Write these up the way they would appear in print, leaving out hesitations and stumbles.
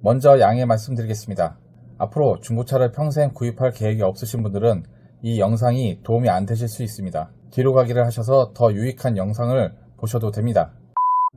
먼저 양해 말씀드리겠습니다. 앞으로 중고차를 평생 구입할 계획이 없으신 분들은 이 영상이 도움이 안 되실 수 있습니다. 뒤로 가기를 하셔서 더 유익한 영상을 보셔도 됩니다.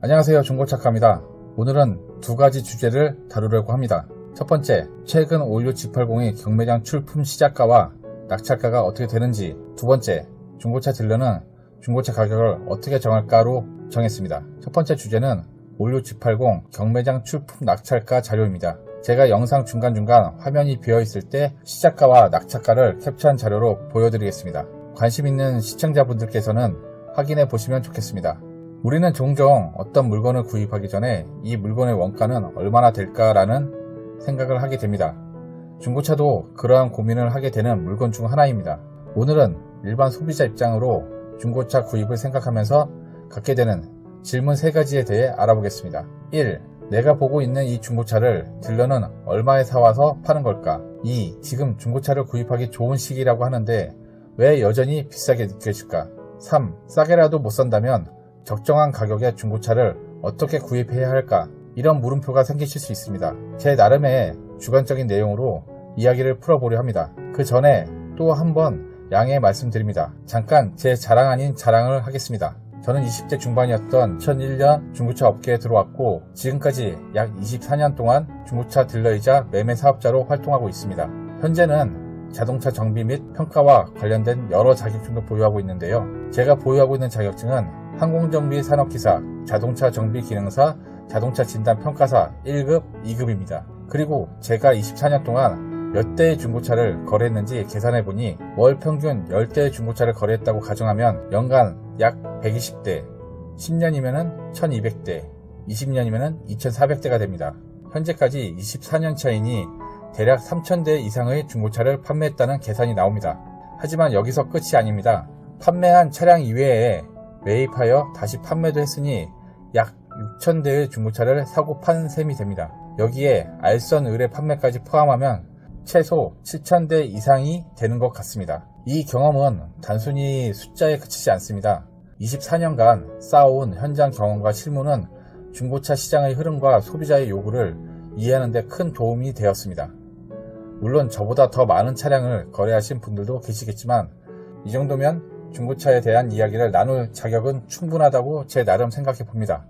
안녕하세요, 중고차카입니다. 오늘은 두 가지 주제를 다루려고 합니다. 첫 번째, 최근 올류 G80의 경매장 출품 시작가와 낙찰가가 어떻게 되는지. 두 번째, 중고차 딜러는 중고차 가격을 어떻게 정할까로 정했습니다. 첫 번째 주제는 올류 G80 경매장 출품 낙찰가 자료입니다. 제가 영상 중간중간 화면이 비어있을 때 시작가와 낙찰가를 캡처한 자료로 보여드리겠습니다. 관심 있는 시청자분들께서는 확인해 보시면 좋겠습니다. 우리는 종종 어떤 물건을 구입하기 전에 이 물건의 원가는 얼마나 될까라는 생각을 하게 됩니다. 중고차도 그러한 고민을 하게 되는 물건 중 하나입니다. 오늘은 일반 소비자 입장으로 중고차 구입을 생각하면서 갖게 되는 질문 3가지에 대해 알아보겠습니다. 1. 내가 보고 있는 이 중고차를 딜러는 얼마에 사와서 파는 걸까? 2. 지금 중고차를 구입하기 좋은 시기라고 하는데 왜 여전히 비싸게 느껴질까? 3. 싸게라도 못 산다면 적정한 가격의 중고차를 어떻게 구입해야 할까? 이런 물음표가 생기실 수 있습니다. 제 나름의 주관적인 내용으로 이야기를 풀어보려 합니다. 그 전에 또 한번 양해 말씀드립니다. 잠깐 제 자랑 아닌 자랑을 하겠습니다. 저는 20대 중반이었던 2001년 중고차 업계에 들어왔고 지금까지 약 24년 동안 중고차 딜러이자 매매 사업자로 활동하고 있습니다. 현재는 자동차 정비 및 평가와 관련된 여러 자격증도 보유하고 있는데요. 제가 보유하고 있는 자격증은 항공정비 산업기사, 자동차 정비 기능사, 자동차 진단 평가사 1급, 2급입니다. 그리고 제가 24년 동안 몇 대의 중고차를 거래했는지 계산해보니 월 평균 10대의 중고차를 거래했다고 가정하면 연간 약 120대, 10년이면 1200대, 20년이면 2400대가 됩니다. 현재까지 24년 차이니 대략 3000대 이상의 중고차를 판매했다는 계산이 나옵니다. 하지만 여기서 끝이 아닙니다. 판매한 차량 이외에 매입하여 다시 판매도 했으니 약 6000대의 중고차를 사고 판 셈이 됩니다. 여기에 알선 의뢰 판매까지 포함하면 최소 7000대 이상이 되는 것 같습니다. 이 경험은 단순히 숫자에 그치지 않습니다. 24년간 쌓아온 현장 경험과 실무는 중고차 시장의 흐름과 소비자의 요구를 이해하는 데 큰 도움이 되었습니다. 물론 저보다 더 많은 차량을 거래하신 분들도 계시겠지만 이 정도면 중고차에 대한 이야기를 나눌 자격은 충분하다고 제 나름 생각해 봅니다.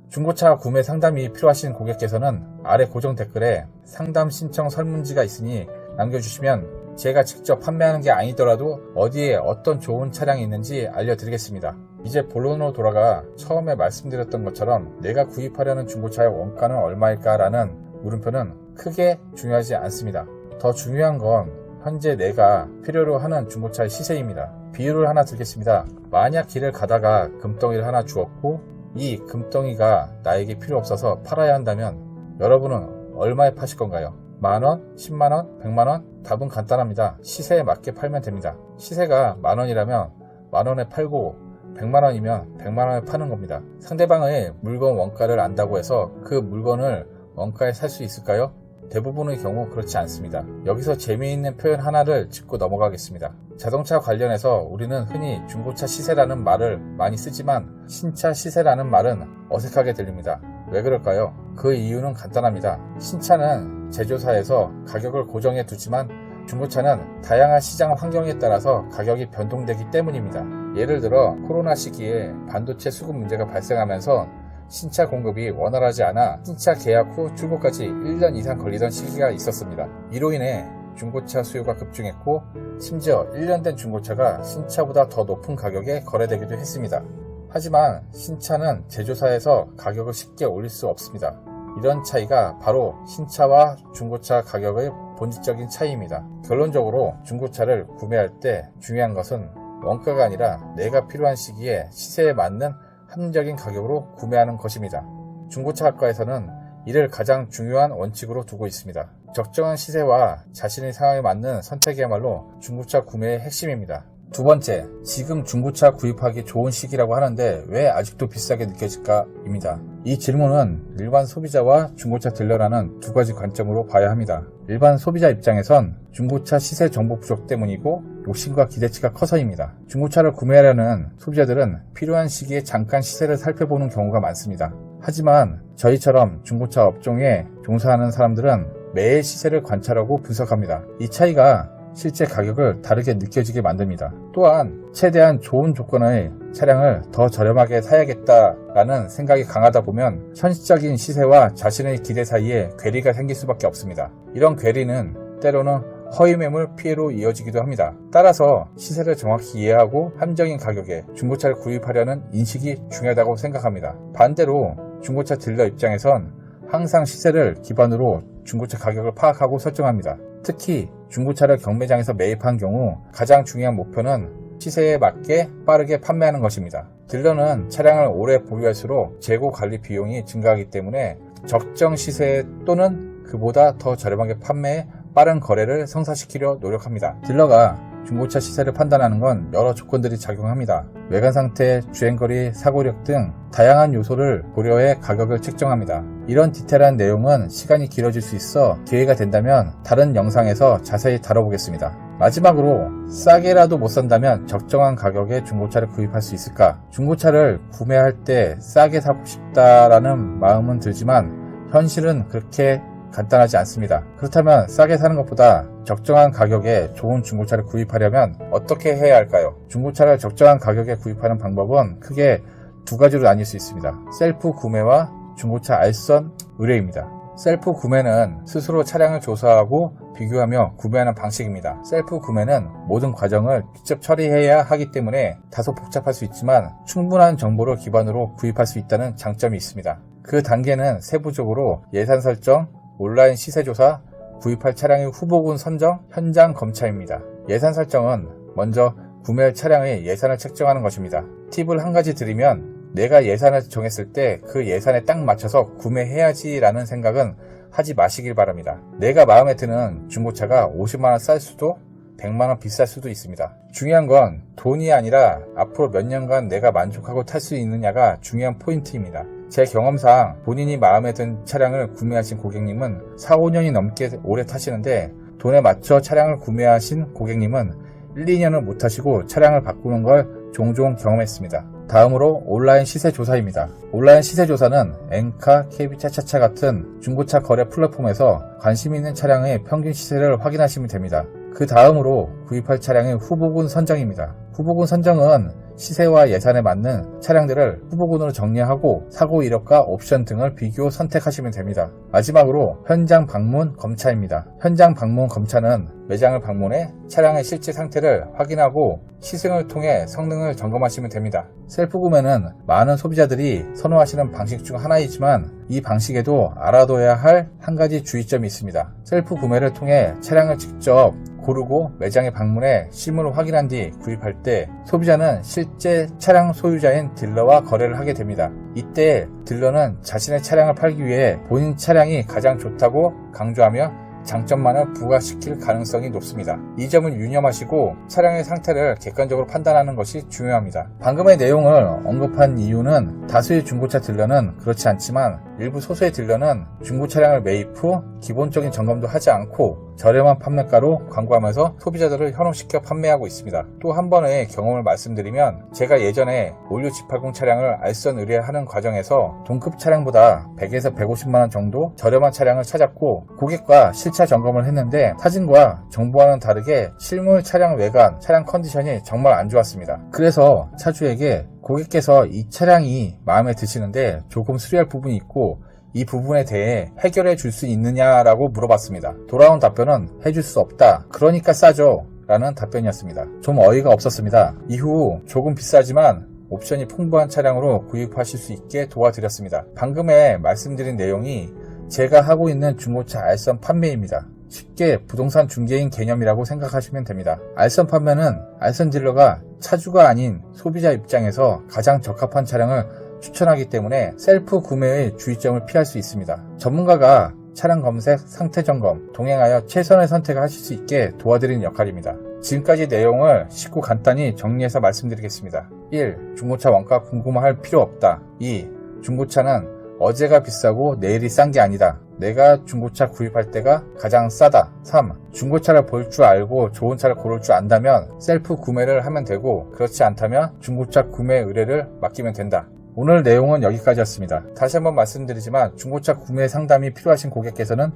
중고차 구매 상담이 필요하신 고객께서는 아래 고정 댓글에 상담 신청 설문지가 있으니 남겨주시면 제가 직접 판매하는 게 아니더라도 어디에 어떤 좋은 차량이 있는지 알려드리겠습니다. 이제 본론으로 돌아가 처음에 말씀드렸던 것처럼 내가 구입하려는 중고차의 원가는 얼마일까 라는 물음표는 크게 중요하지 않습니다. 더 중요한 건 현재 내가 필요로 하는 중고차의 시세입니다. 비유를 하나 들겠습니다. 만약 길을 가다가 금덩이를 하나 주었고 이 금덩이가 나에게 필요 없어서 팔아야 한다면 여러분은 얼마에 파실 건가요? 만원? 10만원? 100만원? 답은 간단합니다. 시세에 맞게 팔면 됩니다. 시세가 만원이라면 만원에 팔고 100만원이면 100만원에 파는 겁니다. 상대방의 물건 원가를 안다고 해서 그 물건을 원가에 살 수 있을까요? 대부분의 경우 그렇지 않습니다. 여기서 재미있는 표현 하나를 짚고 넘어가겠습니다. 자동차 관련해서 우리는 흔히 중고차 시세라는 말을 많이 쓰지만 신차 시세라는 말은 어색하게 들립니다. 왜 그럴까요? 그 이유는 간단합니다. 신차는 제조사에서 가격을 고정해 두지만 중고차는 다양한 시장 환경에 따라서 가격이 변동되기 때문입니다. 예를 들어 코로나 시기에 반도체 수급 문제가 발생하면서 신차 공급이 원활하지 않아 신차 계약 후 출고까지 1년 이상 걸리던 시기가 있었습니다. 이로 인해 중고차 수요가 급증했고 심지어 1년 된 중고차가 신차보다 더 높은 가격에 거래되기도 했습니다. 하지만 신차는 제조사에서 가격을 쉽게 올릴 수 없습니다. 이런 차이가 바로 신차와 중고차 가격의 본질적인 차이입니다. 결론적으로 중고차를 구매할 때 중요한 것은 원가가 아니라 내가 필요한 시기에 시세에 맞는 합리적인 가격으로 구매하는 것입니다. 중고차 학과에서는 이를 가장 중요한 원칙으로 두고 있습니다. 적정한 시세와 자신의 상황에 맞는 선택이야말로 중고차 구매의 핵심입니다. 두 번째, 지금 중고차 구입하기 좋은 시기라고 하는데 왜 아직도 비싸게 느껴질까?입니다. 이 질문은 일반 소비자와 중고차 딜러라는 두 가지 관점으로 봐야 합니다. 일반 소비자 입장에선 중고차 시세 정보 부족 때문이고 욕심과 기대치가 커서입니다. 중고차를 구매하려는 소비자들은 필요한 시기에 잠깐 시세를 살펴보는 경우가 많습니다. 하지만 저희처럼 중고차 업종에 종사하는 사람들은 매일 시세를 관찰하고 분석합니다. 이 차이가 실제 가격을 다르게 느껴지게 만듭니다. 또한 최대한 좋은 조건의 차량을 더 저렴하게 사야겠다라는 생각이 강하다 보면 현실적인 시세와 자신의 기대 사이에 괴리가 생길 수밖에 없습니다. 이런 괴리는 때로는 허위 매물 피해로 이어지기도 합니다. 따라서 시세를 정확히 이해하고 합리적인 가격에 중고차를 구입하려는 인식이 중요하다고 생각합니다. 반대로 중고차 딜러 입장에선 항상 시세를 기반으로 중고차 가격을 파악하고 설정합니다. 특히 중고차를 경매장에서 매입한 경우 가장 중요한 목표는 시세에 맞게 빠르게 판매하는 것입니다. 딜러는 차량을 오래 보유할수록 재고 관리 비용이 증가하기 때문에 적정 시세 또는 그보다 더 저렴하게 판매해 빠른 거래를 성사시키려 노력합니다. 딜러가 중고차 시세를 판단하는 건 여러 조건들이 작용합니다. 외관 상태, 주행거리, 사고력 등 다양한 요소를 고려해 가격을 책정합니다. 이런 디테일한 내용은 시간이 길어질 수 있어 기회가 된다면 다른 영상에서 자세히 다뤄보겠습니다. 마지막으로 싸게라도 못 산다면 적정한 가격에 중고차를 구입할 수 있을까? 중고차를 구매할 때 싸게 사고 싶다라는 마음은 들지만 현실은 그렇게 간단하지 않습니다. 그렇다면 싸게 사는 것보다 적정한 가격에 좋은 중고차를 구입하려면 어떻게 해야 할까요? 중고차를 적정한 가격에 구입하는 방법은 크게 두 가지로 나뉠 수 있습니다. 셀프 구매와 중고차 알선 의뢰입니다. 셀프 구매는 스스로 차량을 조사하고 비교하며 구매하는 방식입니다. 셀프 구매는 모든 과정을 직접 처리해야 하기 때문에 다소 복잡할 수 있지만 충분한 정보를 기반으로 구입할 수 있다는 장점이 있습니다. 그 단계는 세부적으로 예산 설정, 온라인 시세조사, 구입할 차량의 후보군 선정, 현장 검차입니다. 예산 설정은 먼저 구매할 차량의 예산을 책정하는 것입니다. 팁을 한 가지 드리면 내가 예산을 정했을 때 그 예산에 딱 맞춰서 구매해야지 라는 생각은 하지 마시길 바랍니다. 내가 마음에 드는 중고차가 50만원 쌀 수도 100만원 비쌀 수도 있습니다. 중요한 건 돈이 아니라 앞으로 몇 년간 내가 만족하고 탈 수 있느냐가 중요한 포인트입니다. 제 경험상 본인이 마음에 든 차량을 구매하신 고객님은 4, 5년이 넘게 오래 타시는데 돈에 맞춰 차량을 구매하신 고객님은 1, 2년을 못 타시고 차량을 바꾸는 걸 종종 경험했습니다. 다음으로 온라인 시세 조사입니다. 온라인 시세 조사는 엔카, KB차차차 같은 중고차 거래 플랫폼에서 관심 있는 차량의 평균 시세를 확인하시면 됩니다. 그 다음으로 구입할 차량의 후보군 선정입니다. 후보군 선정은 시세와 예산에 맞는 차량들을 후보군으로 정리하고 사고 이력과 옵션 등을 비교 선택하시면 됩니다. 마지막으로 현장 방문 검차입니다. 현장 방문 검차는 매장을 방문해 차량의 실제 상태를 확인하고 시승을 통해 성능을 점검하시면 됩니다. 셀프 구매는 많은 소비자들이 선호하시는 방식 중 하나이지만 이 방식에도 알아둬야 할 한 가지 주의점이 있습니다. 셀프 구매를 통해 차량을 직접 고르고 매장에 방문해 실물을 확인한 뒤 구입할 때 소비자는 실제 차량 소유자인 딜러와 거래를 하게 됩니다. 이때 딜러는 자신의 차량을 팔기 위해 본인 차량이 가장 좋다고 강조하며 장점만을 부각시킬 가능성이 높습니다. 이 점을 유념하시고 차량의 상태를 객관적으로 판단하는 것이 중요합니다. 방금의 내용을 언급한 이유는 다수의 중고차 딜러는 그렇지 않지만 일부 소수의 딜러는 중고 차량을 매입 후 기본적인 점검도 하지 않고 저렴한 판매가로 광고하면서 소비자들을 현혹시켜 판매하고 있습니다. 또 한 번의 경험을 말씀드리면 제가 예전에 올류 G80 차량을 알선 의뢰하는 과정에서 동급 차량보다 100에서 150만원 정도 저렴한 차량을 찾았고 고객과 실차 점검을 했는데 사진과 정보와는 다르게 실물 차량 외관, 차량 컨디션이 정말 안 좋았습니다. 그래서 차주에게 고객께서 이 차량이 마음에 드시는데 조금 수리할 부분이 있고 이 부분에 대해 해결해 줄 수 있느냐라고 물어봤습니다. 돌아온 답변은 해줄 수 없다. 그러니까 싸죠. 라는 답변이었습니다. 좀 어이가 없었습니다. 이후 조금 비싸지만 옵션이 풍부한 차량으로 구입하실 수 있게 도와드렸습니다. 방금에 말씀드린 내용이 제가 하고 있는 중고차 알선 판매입니다. 쉽게 부동산 중개인 개념이라고 생각하시면 됩니다. 알선 판매는 알선 딜러가 차주가 아닌 소비자 입장에서 가장 적합한 차량을 추천하기 때문에 셀프 구매의 주의점을 피할 수 있습니다. 전문가가 차량 검색, 상태 점검, 동행하여 최선의 선택을 하실 수 있게 도와드리는 역할입니다. 지금까지 내용을 쉽고 간단히 정리해서 말씀드리겠습니다. 1. 중고차 원가 궁금할 필요 없다. 2. 중고차는 어제가 비싸고 내일이 싼 게 아니다. 내가 중고차 구입할 때가 가장 싸다. 3. 중고차를 볼 줄 알고 좋은 차를 고를 줄 안다면 셀프 구매를 하면 되고 그렇지 않다면 중고차 구매 의뢰를 맡기면 된다. 오늘 내용은 여기까지였습니다. 다시 한번 말씀드리지만 중고차 구매 상담이 필요하신 고객께서는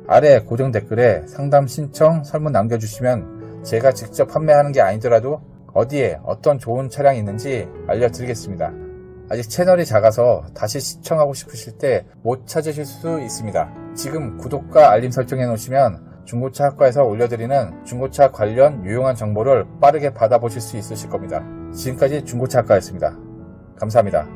아래 고정 댓글에 상담 신청 설문 남겨주시면 제가 직접 판매하는 게 아니더라도 어디에 어떤 좋은 차량이 있는지 알려드리겠습니다. 아직 채널이 작아서 다시 시청하고 싶으실 때 못 찾으실 수 있습니다. 지금 구독과 알림 설정해 놓으시면 중고차 학과에서 올려드리는 중고차 관련 유용한 정보를 빠르게 받아보실 수 있으실 겁니다. 지금까지 중고차 학과였습니다. 감사합니다.